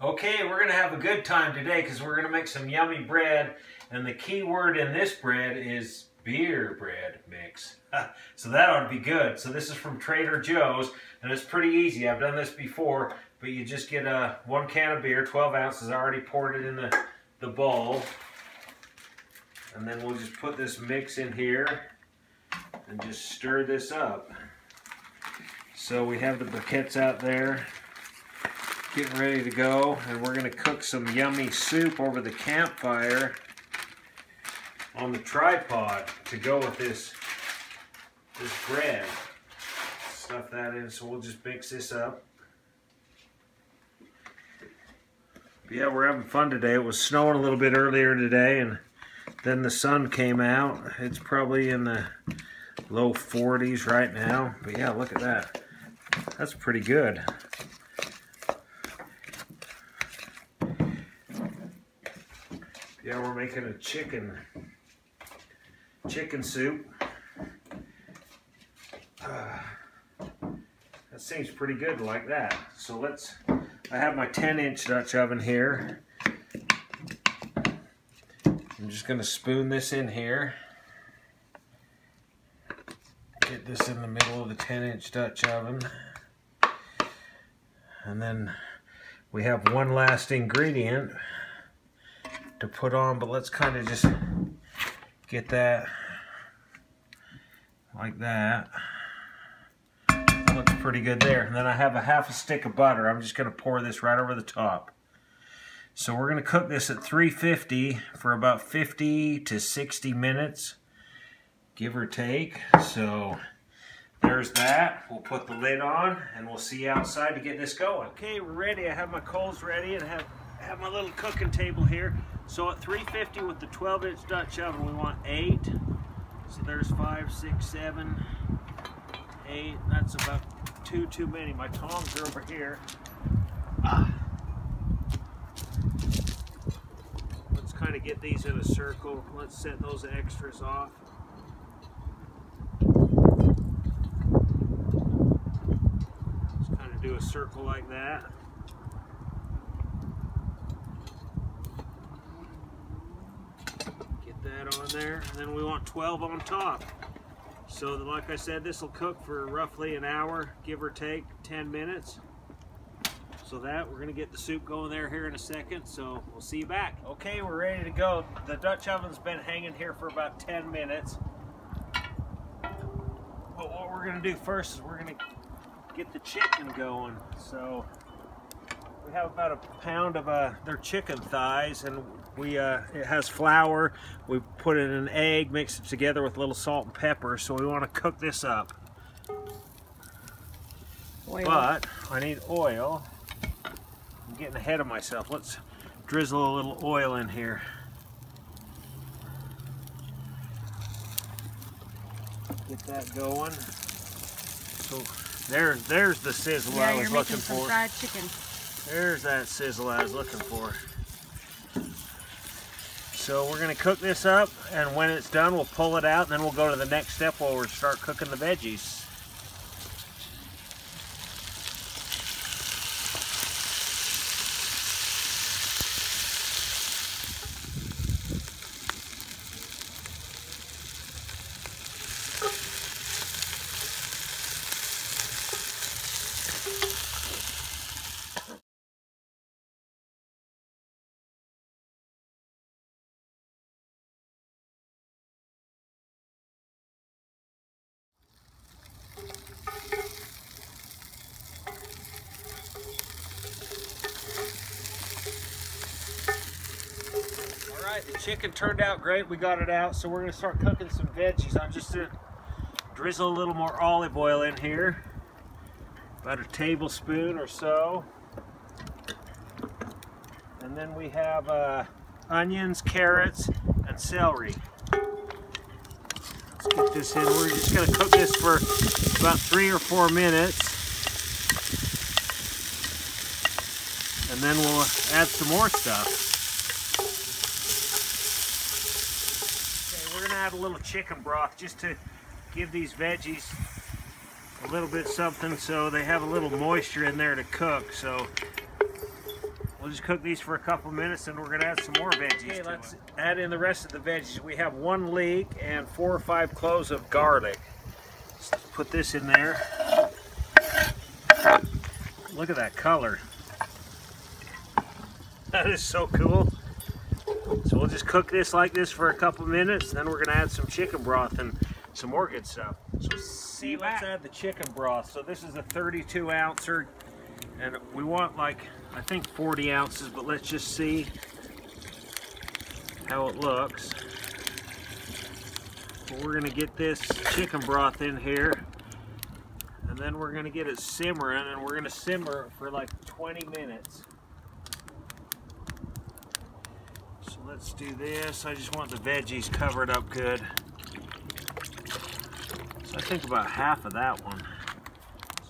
Okay, we're going to have a good time today because we're going to make some yummy bread. And the key word in this bread is beer bread mix. So that ought to be good. So this is from Trader Joe's and it's pretty easy. I've done this before, but you just get 1 can of beer, 12 ounces. I already poured it in the bowl. And then we'll just put this mix in here and just stir this up. So we have the briquettes out there getting ready to go, and we're going to cook some yummy soup over the campfire on the tripod to go with this bread. Stuff that in, so we'll just mix this up. But yeah, we're having fun today. It was snowing a little bit earlier today, and then the sun came out. It's probably in the low 40s right now. But yeah, look at that. That's pretty good. Yeah, we're making a chicken soup. That seems pretty good like that. So I have my 10-inch Dutch oven here. I'm just going to spoon this in here. Get this in the middle of the 10-inch Dutch oven. And then we have one last ingredient to put on, but let's kind of just get that like that. Looks pretty good there. And then I have a half a stick of butter. I'm just going to pour this right over the top. So we're going to cook this at 350 for about 50 to 60 minutes, give or take. So there's that. We'll put the lid on and we'll see you outside to get this going. Okay, we're ready. I have my coals ready and have my little cooking table here. So at 350 with the 12-inch Dutch oven, we want 8. So there's 5, 6, 7, 8. That's about 2 too many. My tongs are over here. Let's kind of get these in a circle. Let's set those extras off. Just kind of do a circle like that. That on there, and then we want 12 on top. So like I said, this will cook for roughly an hour, give or take 10 minutes. So that we're going to get the soup going there here in a second, so we'll see you back. Okay, we're ready to go. The Dutch oven's been hanging here for about 10 minutes. But what we're going to do first is we're going to get the chicken going. So we have about a pound of their chicken thighs, and it has flour. We put in an egg, mix it together with a little salt and pepper. So we want to cook this up. Oil. But I need oil. I'm getting ahead of myself. Let's drizzle a little oil in here. Get that going. So there's the sizzle I was looking for. Some fried chicken. There's that sizzle I was looking for. So we're going to cook this up, and when it's done we'll pull it out, and then we'll go to the next step where we'll start cooking the veggies. The chicken turned out great. We got it out, so we're going to start cooking some veggies. I'm just going to drizzle a little more olive oil in here, about a tablespoon or so. And then we have onions, carrots, and celery. Let's get this in. We're just going to cook this for about 3 or 4 minutes. And then we'll add some more stuff. Add a little chicken broth just to give these veggies a little bit something so they have a little moisture in there to cook. So We'll just cook these for a couple minutes, and we're going to add some more veggies. Okay, let's add in the rest of the veggies. We have 1 leek and 4 or 5 cloves of garlic. Let's put this in there. Look at that color. That is so cool. So we'll just cook this like this for a couple minutes, and then we're going to add some chicken broth and some more good stuff. So see you back. Let's add the chicken broth. So this is a 32 ouncer, and we want like, I think 40 ounces, but let's just see how it looks. But we're going to get this chicken broth in here, and then we're going to get it simmering, and we're going to simmer for like 20 minutes. So let's do this. I just want the veggies covered up good. So I think about half of that one.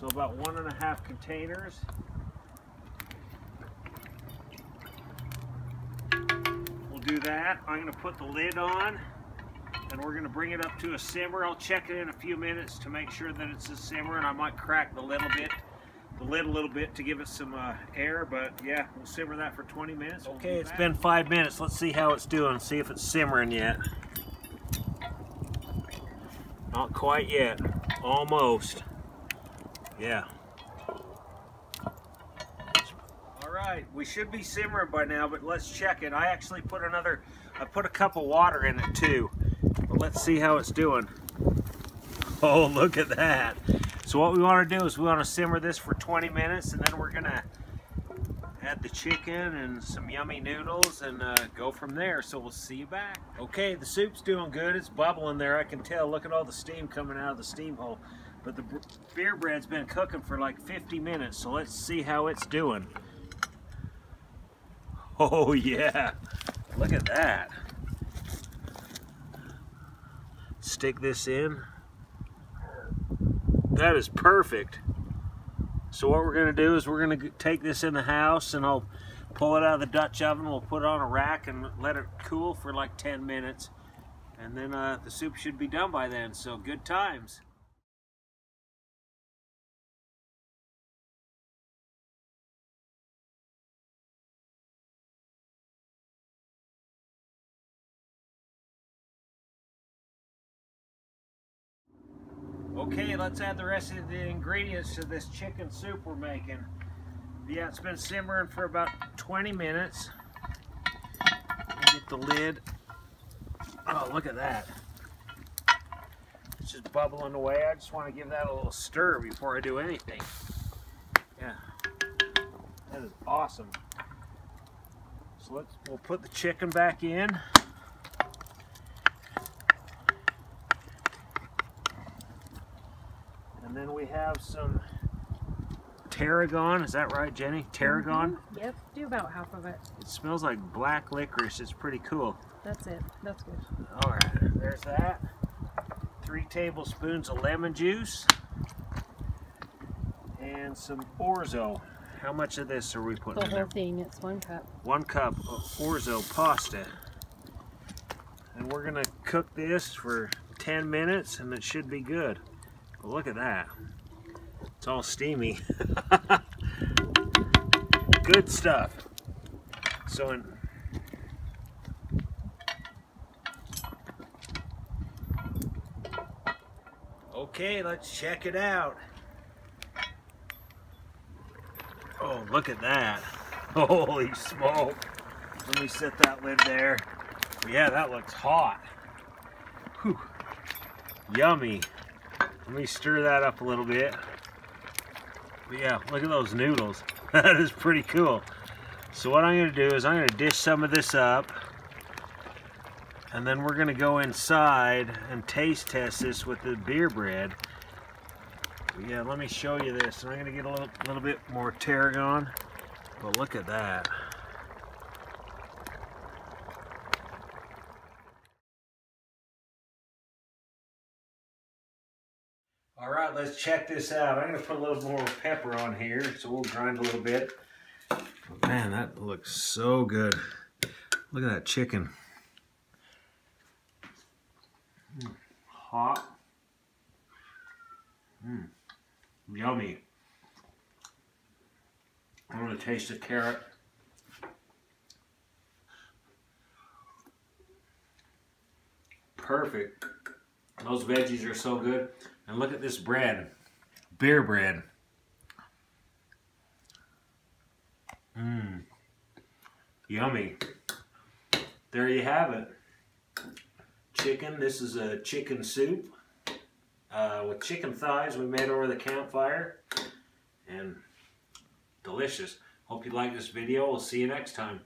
So about 1.5 containers. We'll do that. I'm going to put the lid on, and we're going to bring it up to a simmer. I'll check it in a few minutes to make sure that it's a simmer, and I might crack the lid a little bit to give it some air, but yeah, we'll simmer that for 20 minutes. Okay, it's been 5 minutes. Let's see how it's doing, see if it's simmering yet. Not quite yet. Almost. Yeah. Alright, we should be simmering by now, but let's check it. I actually put I put a cup of water in it too. But let's see how it's doing. Oh, look at that. So what we want to do is we want to simmer this for 20 minutes, and then we're going to add the chicken and some yummy noodles and go from there. So we'll see you back. Okay, the soup's doing good. It's bubbling there. I can tell. Look at all the steam coming out of the steam hole. But the beer bread's been cooking for like 50 minutes, so let's see how it's doing. Oh yeah, look at that. Stick this in. That is perfect. So what we're going to do is we're going to take this in the house, and I'll pull it out of the Dutch oven. We'll put it on a rack and let it cool for like 10 minutes. And then the soup should be done by then, so good times. Okay, let's add the rest of the ingredients to this chicken soup we're making. Yeah, it's been simmering for about 20 minutes. Get the lid. Oh, look at that. It's just bubbling away. I just want to give that a little stir before I do anything. Yeah, that is awesome. So we'll put the chicken back in. And then we have some tarragon. Is that right, Jenny? Tarragon? Mm-hmm. Yep, do about half of it. It smells like black licorice. It's pretty cool. That's it. That's good. All right, there's that. 3 tablespoons of lemon juice. And some orzo. How much of this are we putting in there? The whole thing. It's 1 cup. 1 cup of orzo pasta. And we're going to cook this for 10 minutes, and it should be good. But look at that. It's all steamy. Good stuff. So okay, let's check it out. Oh, look at that. Holy smoke. Let me set that lid there. Yeah, that looks hot. Whew. Yummy. Let me stir that up a little bit. But yeah, look at those noodles. That is pretty cool. So what I'm going to do is I'm going to dish some of this up, and then we're going to go inside and taste test this with the beer bread. But yeah, let me show you this. And I'm going to get a little bit more tarragon. But look at that. All right, let's check this out. I'm going to put a little more pepper on here, so we'll grind a little bit. But man, that looks so good. Look at that chicken. Hot. Yummy. I'm going to taste the carrot. perfect. Those veggies are so good. And look at this bread. Beer bread. Mmm. Yummy. There you have it. Chicken. This is a chicken soup with chicken thighs we made over the campfire. And delicious. Hope you like this video. We'll see you next time.